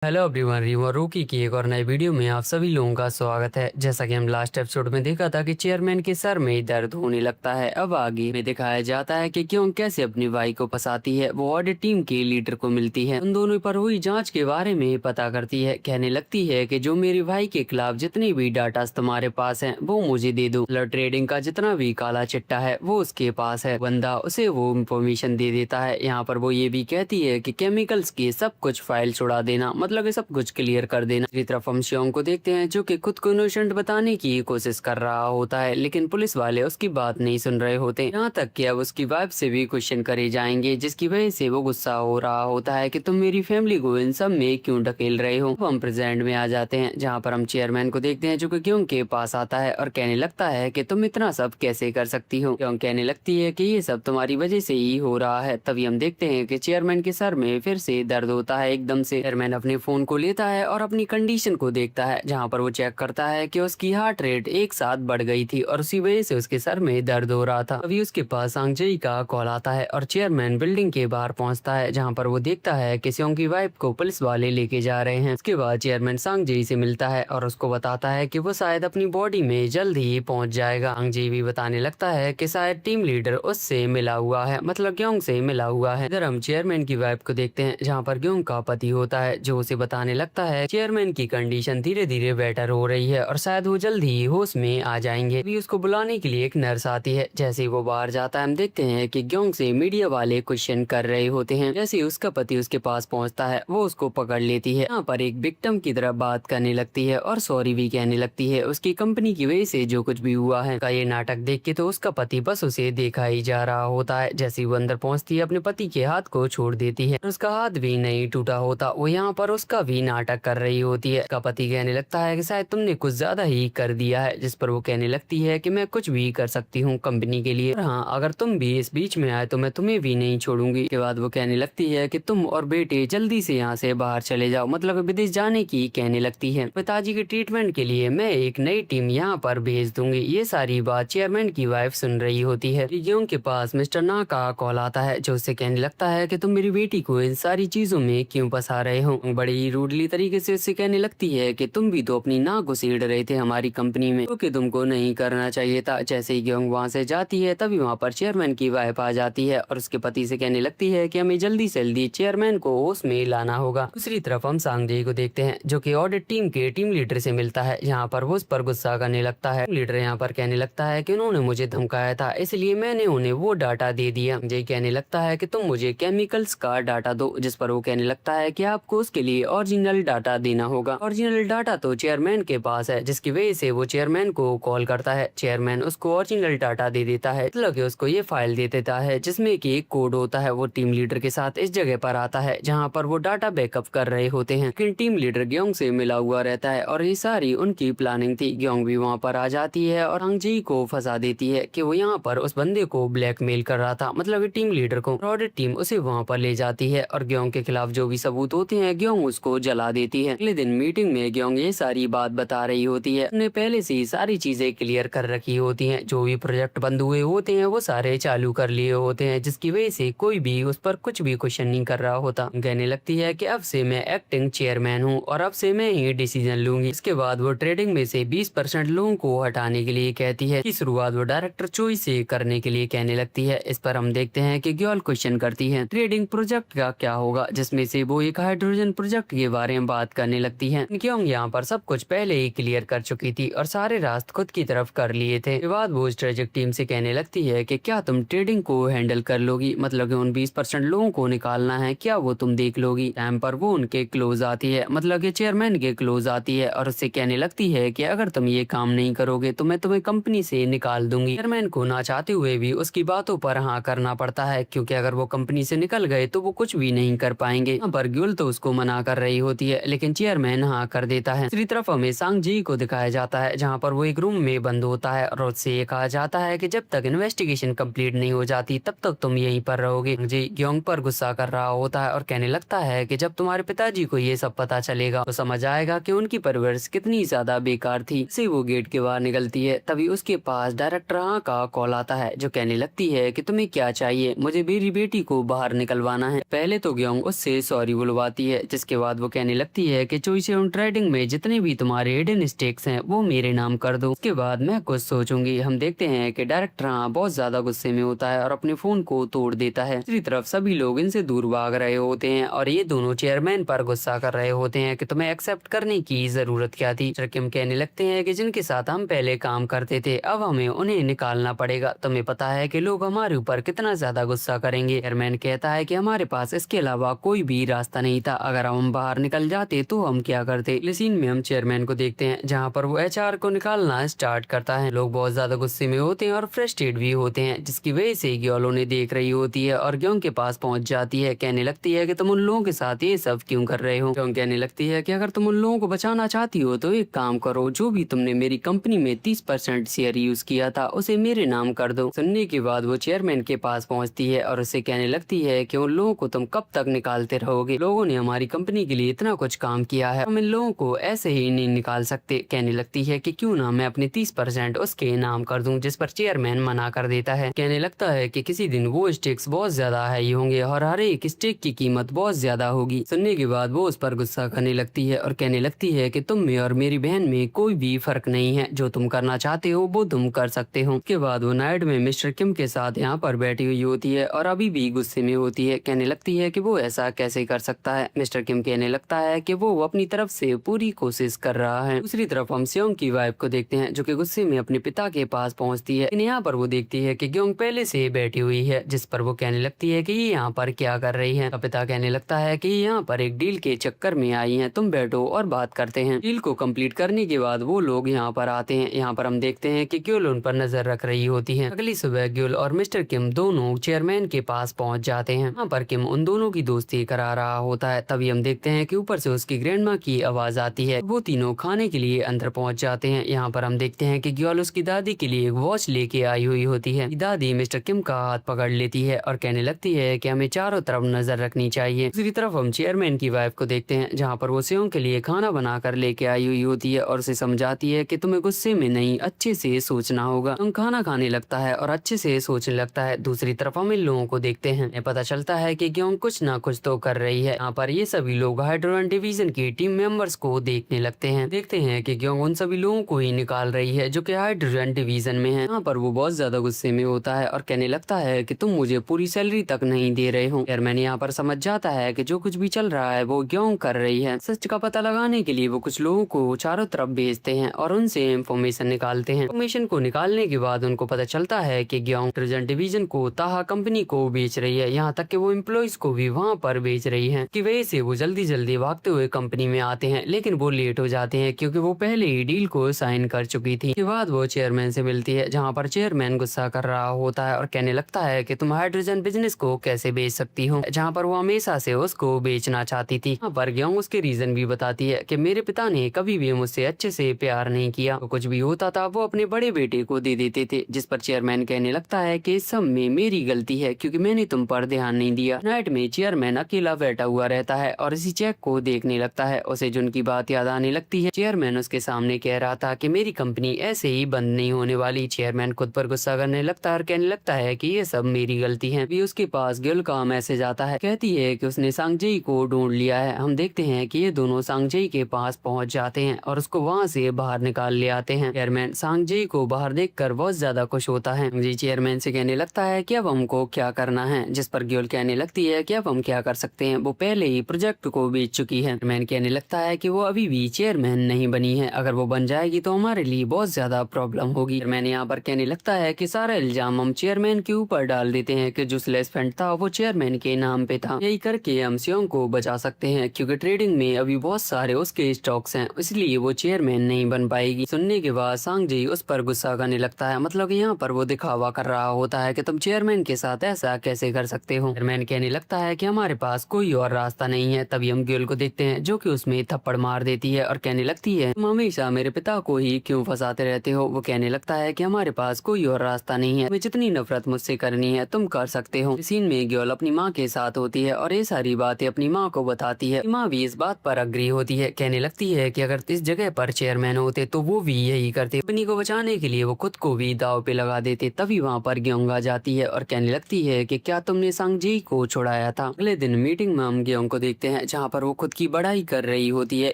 Hello everyone, river रूकी की एक और नई वीडियो में आप सभी लोगों का स्वागत है। जैसा कि हम लास्ट एपिसोड में देखा था कि चेयरमैन के सर में दर्द होने लगता है। अब आगे में दिखाया जाता है कि क्यों कैसे अपनी भाई को फंसाती है। वो ऑडिट टीम के लीडर को मिलती है, उन दोनों पर हुई जांच के बारे में पता करती है। कहने लगती है कि जो मेरे भाई के खिलाफ जितने भी डाटा तुम्हारे पास है वो मुझे दे दो। ब्लड ट्रेडिंग का जितना भी काला चिट्टा है वो उसके पास है। बंदा उसे वो इन्फॉर्मेशन दे देता है। यहाँ पर वो ये भी कहती है कि केमिकल्स की सब कुछ फाइल छुड़ा देना, मतलब ये सब कुछ क्लियर कर देना। दूसरी तरफ हम श्योंग को देखते हैं जो कि खुद को इनोसेंट बताने की कोशिश कर रहा होता है, लेकिन पुलिस वाले उसकी बात नहीं सुन रहे होते। यहाँ तक कि अब उसकी वाइफ से भी क्वेश्चन करे जाएंगे, जिसकी वजह से वो गुस्सा हो रहा होता है कि तुम मेरी फैमिली को इन सब में क्यों ढकेल रहे हो। अब हम प्रेजेंट में आ जाते हैं जहाँ पर हम चेयरमैन को देखते हैं जो कि क्यों के पास आता है और कहने लगता है कि तुम इतना सब कैसे कर सकती हो। क्यों कहने लगती है कि ये सब तुम्हारी वजह से ही हो रहा है। तभी हम देखते हैं कि चेयरमैन के सर में फिर से दर्द होता है एकदम से। चेयरमैन अपने फोन को लेता है और अपनी कंडीशन को देखता है, जहाँ पर वो चेक करता है कि उसकी हार्ट रेट एक साथ बढ़ गई थी और उसी वजह से उसके सर में दर्द हो रहा था। अभी उसके पास सांगजेई का कॉल आता है और चेयरमैन बिल्डिंग के बाहर पहुंचता है, जहाँ पर वो देखता है कि स्योंग की वाइफ को पुलिस वाले लेके जा रहे हैं। उसके बाद चेयरमैन सांगजेई से मिलता है और उसको बताता है कि वो शायद अपनी बॉडी में जल्द ही पहुंच जाएगा। सांगजेई भी बताने लगता है कि शायद टीम लीडर उससे मिला हुआ है, मतलब ग्योंग से मिला हुआ है। इधर हम चेयरमैन की वाइफ को देखते हैं जहाँ पर ग्योंग का पति होता है, जो उसे बताने लगता है चेयरमैन की कंडीशन धीरे धीरे बेटर हो रही है और शायद वो जल्द ही होश में आ जाएंगे। अभी उसको बुलाने के लिए एक नर्स आती है। जैसे ही वो बाहर जाता है हम देखते हैं कि ग्योंग से मीडिया वाले क्वेश्चन कर रहे होते हैं। जैसे ही उसका पति उसके पास पहुंचता है वो उसको पकड़ लेती है। यहाँ पर एक विक्टिम की तरह बात करने लगती है और सॉरी भी कहने लगती है उसकी कंपनी की वजह से जो कुछ भी हुआ है। का ये नाटक देख के तो उसका पति बस उसे देखा ही जा रहा होता है। जैसे ही वो अंदर पहुंचती है अपने पति के हाथ को छोड़ देती है, उसका हाथ भी नहीं टूटा होता। वो यहाँ पर उसका भी नाटक कर रही होती है। उसका पति कहने लगता है कि शायद तुमने कुछ ज्यादा ही कर दिया है, जिस पर वो कहने लगती है कि मैं कुछ भी कर सकती हूँ कंपनी के लिए, और हाँ अगर तुम भी इस बीच में आए तो मैं तुम्हें भी नहीं छोड़ूंगी। के बाद वो कहने लगती है कि तुम और बेटे जल्दी से यहाँ से बाहर चले जाओ, मतलब विदेश जाने की कहने लगती है। पिताजी के ट्रीटमेंट के लिए मैं एक नई टीम यहाँ पर भेज दूंगी। ये सारी बात चेयरमैन की वाइफ सुन रही होती है। रिग्योंग के पास मिस्टर ना का कॉल आता है, जो उससे कहने लगता है कि तुम मेरी बेटी को इन सारी चीजों में क्यों फंसा रहे हो। बड़ी ही रूडली तरीके से उससे कहने लगती है कि तुम भी तो अपनी नाक घुसेड़ रहे थे हमारी कंपनी में, क्योंकि तुमको नहीं करना चाहिए था। जैसे ही ग्योंग वहाँ से जाती है तभी वहाँ पर चेयरमैन की वाइफ आ जाती है और उसके पति से कहने लगती है कि हमें जल्दी से जल्दी चेयरमैन को होश में लाना होगा। दूसरी तरफ हम सांगजेई को देखते हैं जो कि ऑडिट टीम के टीम लीडर से मिलता है, यहाँ पर वो उस पर गुस्सा करने लगता है। लीडर यहाँ पर कहने लगता है कि उन्होंने मुझे धमकाया था, इसलिए मैंने उन्हें वो डाटा दे दिया। सांगजेई कहने लगता है कि तुम मुझे केमिकल्स का डाटा दो, जिस पर वो कहने लगता है कि आपको उसके लिए ओरिजिनल डाटा देना होगा। ओरिजिनल डाटा तो चेयरमैन के पास है, जिसकी वजह से वो चेयरमैन को कॉल करता है। चेयरमैन उसको ओरिजिनल डाटा दे देता है, मतलब कि उसको ये फाइल दे देता है जिसमें कि एक कोड होता है। वो टीम लीडर के साथ इस जगह पर आता है जहाँ पर वो डाटा बैकअप कर रहे होते हैं, लेकिन टीम लीडर ग्योंग से मिला हुआ रहता है और ये सारी उनकी प्लानिंग थी। ग्योंग भी वहाँ पर आ जाती है और सांगजेई को फंसा देती है कि वो यहाँ पर उस बंदे को ब्लैकमेल कर रहा था, मतलब टीम लीडर को। ऑडिट टीम उसे वहाँ पर ले जाती है और ग्योंग के खिलाफ जो भी सबूत होते हैं ग्योंग उसको जला देती है। अगले दिन मीटिंग में ग्योंग ये सारी बात बता रही होती है। उन्हें पहले से ही सारी चीजें क्लियर कर रखी होती हैं, जो भी प्रोजेक्ट बंद हुए होते हैं वो सारे चालू कर लिए होते हैं, जिसकी वजह से कोई भी उस पर कुछ भी क्वेश्चन नहीं कर रहा होता। कहने लगती है कि अब से मैं एक्टिंग चेयरमैन हूँ और अब से मैं ही डिसीजन लूंगी। इसके बाद वो ट्रेडिंग में से 20% लोगों को हटाने के लिए कहती है। की शुरुआत वो डायरेक्टर चोई से करने के लिए कहने लगती है। इस पर हम देखते हैं कि ग्योल क्वेश्चन करती है ट्रेडिंग प्रोजेक्ट का क्या होगा, जिसमें से वो एक हाइड्रोजन प्रोजेक्ट के बारे में बात करने लगती है। ग्योंग यहाँ पर सब कुछ पहले ही क्लियर कर चुकी थी और सारे रास्ते खुद की तरफ कर लिए थे। बाद वो स्ट्रेटेजिक टीम से कहने लगती है कि क्या तुम ट्रेडिंग को हैंडल कर लोगी, मतलब कि उन 20% लोगों को निकालना है, क्या वो तुम देख लोगी। टाइम पर वो उनके क्लोज आती है, मतलब कि चेयरमैन के क्लोज आती है और उससे कहने लगती है कि अगर तुम ये काम नहीं करोगे तो मैं तुम्हें कंपनी से निकाल दूंगी। चेयरमैन को ना चाहते हुए भी उसकी बातों पर हाँ करना पड़ता है, क्योंकि अगर वो कंपनी से निकल गए तो वो कुछ भी नहीं कर पाएंगे। यहाँ पर ग्युल तो उसको मना कर रही होती है, लेकिन चेयरमैन हाँ कर देता है। दूसरी तरफ हमें सांगजेई को दिखाया जाता है जहाँ पर वो एक रूम में बंद होता है और उससे ये कहा जाता है कि जब तक इन्वेस्टिगेशन कंप्लीट नहीं हो जाती तब तक तुम यहीं पर रहोगे। सांगजेई ग्योंग पर गुस्सा कर रहा होता है और कहने लगता है कि जब तुम्हारे पिताजी को ये सब पता चलेगा तो समझ आएगा कि उनकी परवरिश कितनी ज्यादा बेकार थी। से वो गेट के बाहर निकलती है तभी उसके पास डायरेक्टर हाँ का कॉल आता है, जो कहने लगती है कि तुम्हें क्या चाहिए, मुझे मेरी बेटी को बाहर निकलवाना है। पहले तो ग्योंग उससे सॉरी बुलवाती है, जिसके उसके बाद वो कहने लगती है कि चॉइस ऑन ट्रेडिंग में जितने भी तुम्हारे हिडन स्टेक्स हैं वो मेरे नाम कर दो, उसके बाद मैं कुछ सोचूंगी। हम देखते हैं कि डायरेक्टर बहुत ज्यादा गुस्से में होता है और अपने फोन को तोड़ देता है। दूसरी तरफ सभी लोग इनसे दूर भाग रहे होते हैं और ये दोनों चेयरमैन पर गुस्सा कर रहे होते हैं कि तुम्हें एक्सेप्ट करने की जरूरत क्या थी। किम कहने लगते हैं कि जिनके साथ हम पहले काम करते थे अब हमें उन्हें निकालना पड़ेगा। तुम्हें पता है कि लोग हमारे ऊपर कितना ज्यादा गुस्सा करेंगे। चेयरमैन कहता है कि हमारे पास इसके अलावा कोई भी रास्ता नहीं था, अगर हम बाहर निकल जाते तो हम क्या करते। इस सीन में हम चेयरमैन को देखते हैं जहाँ पर वो एचआर को निकालना स्टार्ट करता है। लोग बहुत ज्यादा गुस्से में होते हैं और फ्रस्ट्रेट भी होते हैं, जिसकी वजह से ग्योल उन्हें देख रही होती है और ग्योंग के पास पहुंच जाती है। कहने लगती है कि तुम उन लोगों के साथ ये सब क्यों कर रहे हो। ग्योंग कहने लगती है कि अगर तुम उन लोगों को बचाना चाहती हो तो एक काम करो, जो भी तुमने मेरी कंपनी में 30% शेयर यूज किया था उसे मेरे नाम कर दो। सुनने के बाद वो चेयरमैन के पास पहुंचती है और उसे कहने लगती है कि उन लोगों को तुम कब तक निकालते रहोगे। लोगों ने हमारी कंपनी के लिए इतना कुछ काम किया है, हम इन लोगों को ऐसे ही नहीं निकाल सकते। कहने लगती है कि क्यों ना मैं अपने 30% उसके नाम कर दूं, जिस पर चेयरमैन मना कर देता है। कहने लगता है कि किसी दिन वो स्टेक्स बहुत ज्यादा हाई होंगे और हर एक स्टेक की कीमत बहुत ज्यादा होगी। सुनने के बाद वो उस पर गुस्सा करने लगती है और कहने लगती है कि तुम में और मेरी बहन में कोई भी फर्क नहीं है, जो तुम करना चाहते हो वो तुम कर सकते हो। उसके बाद वो नाइट में मिस्टर किम के साथ यहाँ पर बैठी हुई होती है और अभी भी गुस्से में होती है। कहने लगती है कि वो ऐसा कैसे कर सकता है। मिस्टर किम कहने लगता है कि वो अपनी तरफ से पूरी कोशिश कर रहा है। दूसरी तरफ हम स्योंग की वाइफ को देखते हैं जो कि गुस्से में अपने पिता के पास पहुंचती है। लेकिन यहाँ पर वो देखती है कि ग्योंग पहले से बैठी हुई है, जिस पर वो कहने लगती है कि ये यहाँ पर क्या कर रही है। पिता कहने लगता है कि यहाँ पर एक डील के चक्कर में आई है, तुम बैठो और बात करते हैं। डील को कंप्लीट करने के बाद वो लोग यहाँ पर आते हैं। यहाँ पर हम देखते हैं कि ग्योल उन पर नजर रख रही होती है। अगली सुबह ग्योल और मिस्टर किम दोनों चेयरमैन के पास पहुंच जाते हैं। यहाँ पर किम उन दोनों की दोस्ती करा रहा होता है। तभी हम देखते हैं कि ऊपर से उसकी ग्रैंडमा की आवाज आती है। वो तीनों खाने के लिए अंदर पहुंच जाते हैं। यहाँ पर हम देखते हैं कि ग्योल उसकी दादी के लिए एक वॉच लेके आई हुई होती है। दादी मिस्टर किम का हाथ पकड़ लेती है और कहने लगती है कि हमें चारों तरफ नजर रखनी चाहिए। दूसरी तरफ हम चेयरमैन की वाइफ को देखते हैं जहाँ पर वो स्योंग के लिए खाना बनाकर लेके आई हुई होती है और उसे समझाती है कि तुम्हें गुस्से में नहीं अच्छे से सोचना होगा। तुम खाना खाने लगता है और अच्छे से सोचने लगता है। दूसरी तरफ हम इन लोगों को देखते हैं, पता चलता है कि ग्योंग कुछ ना कुछ तो कर रही है। यहाँ पर ये सभी लोग हाइड्रोजन डिवीजन की टीम मेंबर्स को देखने लगते हैं। देखते हैं कि ग्योंग उन सभी लोगों को ही निकाल रही है जो कि हाइड्रोजन डिवीजन में है। यहाँ पर वो बहुत ज्यादा गुस्से में होता है और कहने लगता है कि तुम मुझे पूरी सैलरी तक नहीं दे रहे हो। चेयरमैन यहाँ पर समझ जाता है कि जो कुछ भी चल रहा है वो ग्योंग कर रही है। सच का पता लगाने के लिए वो कुछ लोगों को चारों तरफ भेजते हैं और उनसे इंफॉर्मेशन निकालते हैं। इंफॉर्मेशन को निकालने के बाद उनको पता चलता है कि ग्योंग हाइड्रोजन डिवीजन को ताहा कंपनी को बेच रही है, यहाँ तक कि वो एम्प्लॉइज को भी वहाँ पर बेच रही है। की वजह से वो जल्दी जल्दी भागते हुए कंपनी में आते हैं, लेकिन वो लेट हो जाते हैं क्योंकि वो पहले ही डील को साइन कर चुकी थी। के बाद वो चेयरमैन से मिलती है जहाँ पर चेयरमैन गुस्सा कर रहा होता है और कहने लगता है कि तुम हाइड्रोजन बिजनेस को कैसे बेच सकती हो, जहाँ पर वो हमेशा से उसको बेचना चाहती थी। यहाँ पर ग्योंग उसके रीजन भी बताती है कि मेरे पिता ने कभी भी मुझसे अच्छे से प्यार नहीं किया, तो कुछ भी होता था वो अपने बड़े बेटे को दे देते थे। जिस पर चेयरमैन कहने लगता है कि इस सब में मेरी गलती है क्योंकि मैंने तुम पर ध्यान नहीं दिया। नाइट में चेयरमैन अकेला बैठा हुआ रहता है और इसी चेक को देखने लगता है। उसे जुन की बात याद आने लगती है। चेयरमैन उसके सामने कह रहा था कि मेरी कंपनी ऐसे ही बंद नहीं होने वाली। चेयरमैन खुद पर गुस्सा करने लगता है और कहने लगता है कि ये सब मेरी गलती है। भी उसके पास ग्योल का मैसेज आता है, कहती है कि उसने सांगजेई को ढूंढ लिया है। हम देखते हैं कि ये दोनों सांगजेई के पास पहुंच जाते हैं और उसको वहां से बाहर निकाल ले आते हैं। चेयरमैन सांगजेई को बाहर देखकर बहुत ज्यादा खुश होता है। जी चेयरमैन से कहने लगता है कि अब हमको क्या करना है, जिस पर ग्योल कहने लगती है कि अब हम क्या कर सकते हैं, वो पहले ही प्रोजेक्ट को बेच चुकी है। चेयरमैन कहने लगता है कि वो अभी भी चेयरमैन नहीं बनी है, अगर वो बन जाएगी तो हमारे लिए बहुत ज्यादा प्रॉब्लम होगी। चेयरमैन यहाँ पर कहने लगता है कि सारा इल्जाम हम चेयरमैन के ऊपर डाल देते हैं कि जो स्लेस फंड था वो चेयरमैन के नाम पे था। यही करके हम स्योंग को बचा सकते हैं क्योंकि ट्रेडिंग में अभी बहुत सारे उसके स्टॉक्स हैं, इसलिए वो चेयरमैन नहीं बन पाएगी। सुनने के बाद सांगजेई उस पर गुस्सा करने लगता है, मतलब यहाँ पर वो दिखावा कर रहा होता है कि तुम चेयरमैन के साथ ऐसा कैसे कर सकते हो। चेयरमैन कहने लगता है कि हमारे पास कोई और रास्ता नहीं है। तभी हम ग्योल को देखते हैं जो कि उसमें थप्पड़ मार देती है और कहने लगती है तुम हमेशा मेरे पिता को ही क्यों फंसाते रहते हो। वो कहने लगता है कि हमारे पास कोई और रास्ता नहीं है, तुम्हें जितनी नफरत मुझसे करनी है तुम कर सकते हो। सीन में ग्योल अपनी माँ के साथ होती है और ये सारी बातें अपनी माँ को बताती है। माँ भी इस बात पर अग्री होती है, कहने लगती है कि अगर इस जगह पर चेयरमैन होते तो वो भी यही करते, कंपनी को बचाने के लिए वो खुद को भी दाव पे लगा देते। तभी वहाँ पर ग्योंग आ जाती है और कहने लगती है कि क्या तुमने सांगजेई को छुड़ाया था। अगले दिन मीटिंग में हम ग्योंग को देखते हैं हैं जहाँ पर वो खुद की बड़ाई कर रही होती है।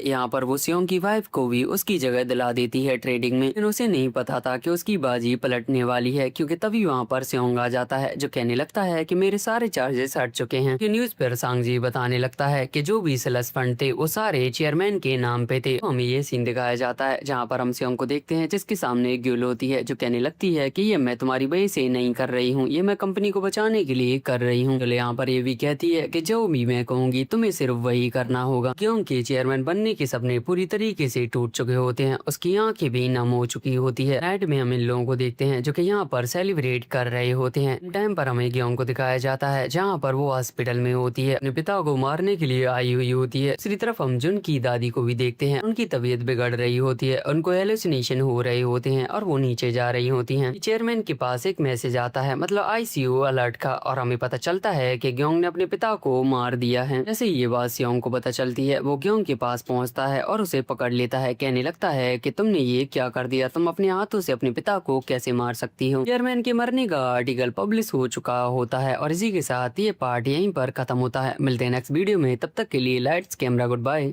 यहाँ पर वो सियोंग की वाइफ को भी उसकी जगह दिला देती है ट्रेडिंग में, लेकिन उसे नहीं पता था कि उसकी बाजी पलटने वाली है, क्योंकि तभी वहाँ पर सियोंग आ जाता है जो कहने लगता है कि मेरे सारे चार्जेस हट चुके हैं। ये न्यूज़ पर सांगजी बताने लगता है कि जो भी सेल्स फंड थे वो सारे चेयरमैन के नाम पे थे। तो हमें ये सीन दिखाया जाता है जहाँ पर हम सियोंग को देखते हैं जिसके सामने एक ग्यूल होती है जो कहने लगती है कि ये मैं तुम्हारी वजह से नहीं कर रही हूँ, ये मैं कंपनी को बचाने के लिए कर रही हूँ। तो यहाँ पर ये भी कहती है कि जो भी मैं कहूँगी तुम्हें सिर्फ वही करना होगा, क्योंकि चेयरमैन बनने के सपने पूरी तरीके से टूट चुके होते हैं, उसकी आंखें भी नम हो चुकी होती है। नाइट में हम इन लोगों को देखते हैं जो कि यहाँ पर सेलिब्रेट कर रहे होते हैं। टाइम पर हमें ग्योंग को दिखाया जाता है जहाँ पर वो हॉस्पिटल में होती है, अपने पिता को मारने के लिए आई हुई होती है। दूसरी तरफ हम जुन की दादी को भी देखते हैं, उनकी तबीयत बिगड़ रही होती है, उनको हेलुसिनेशन हो रहे होते हैं और वो नीचे जा रही होती हैं। चेयरमैन के पास एक मैसेज आता है, मतलब आईसीयू अलर्ट का, और हमें पता चलता है कि ग्योंग ने अपने पिता को मार दिया है। जैसे ये बात सियोंग को पता चलती है, वो ग्योंग के पास पहुंचता है और उसे पकड़ लेता है, कहने लगता है कि तुमने ये क्या कर दिया, तुम अपने हाथों से अपने पिता को कैसे मार सकती हो। चेयरमैन के मरने का आर्टिकल पब्लिश हो चुका होता है और इसी के साथ ये पार्ट यहीं पर खत्म होता है। मिलते हैं नेक्स्ट वीडियो में, तब तक के लिए लाइट्स कैमरा गुड बाय।